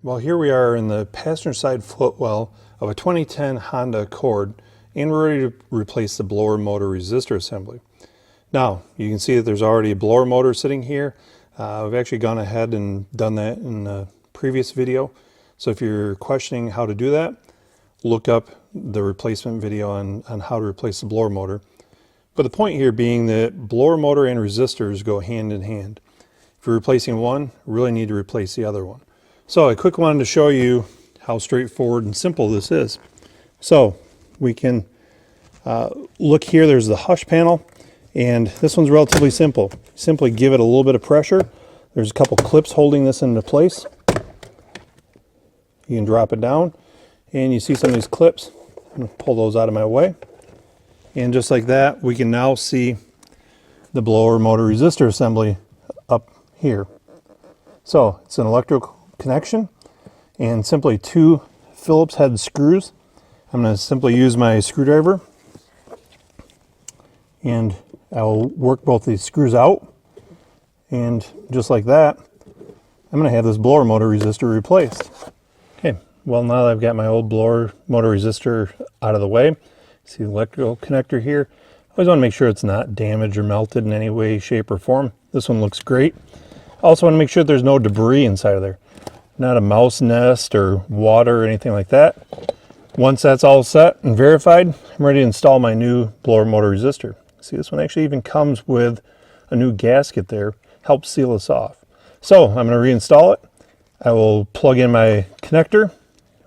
Well, here we are in the passenger side footwell of a 2010 Honda Accord, and we're ready to replace the blower motor resistor assembly. Now, you can see that there's already a blower motor sitting here. We've actually gone ahead and done that in a previous video. So if you're questioning how to do that, look up the replacement video on how to replace the blower motor. But the point here being that blower motor and resistors go hand in hand. If you're replacing one, you really need to replace the other one. So I quick wanted to show you how straightforward and simple this is. So we can look here, there's the hush panel, and this one's relatively simple. Simply give it a little bit of pressure. There's a couple clips holding this into place. You can drop it down, and you see some of these clips. I'm going to pull those out of my way. And just like that, we can now see the blower motor resistor assembly up here. So it's an electrical connection and simply two Phillips head screws. I'm going to simply use my screwdriver and I'll work both these screws out, and just like that I'm going to have this blower motor resistor replaced. Okay, well, now that I've got my old blower motor resistor out of the way, see the electrical connector here. I always want to make sure it's not damaged or melted in any way, shape, or form. This one looks great. I also want to make sure there's no debris inside of there. Not a mouse nest or water or anything like that. Once that's all set and verified, I'm ready to install my new blower motor resistor. See, this one actually even comes with a new gasket there, helps seal this off. So I'm going to reinstall it. I will plug in my connector.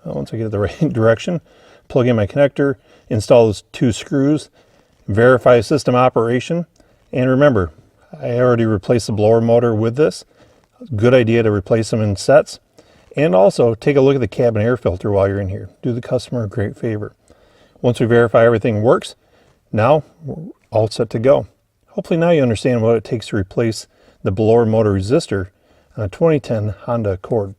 Once I get it the right direction, plug in my connector, install those two screws, verify system operation. And remember, I already replaced the blower motor with this. Good idea to replace them in sets. And also take a look at the cabin air filter while you're in here. Do the customer a great favor. Once we verify everything works, now we're all set to go. Hopefully now you understand what it takes to replace the blower motor resistor on a 2010 Honda Accord.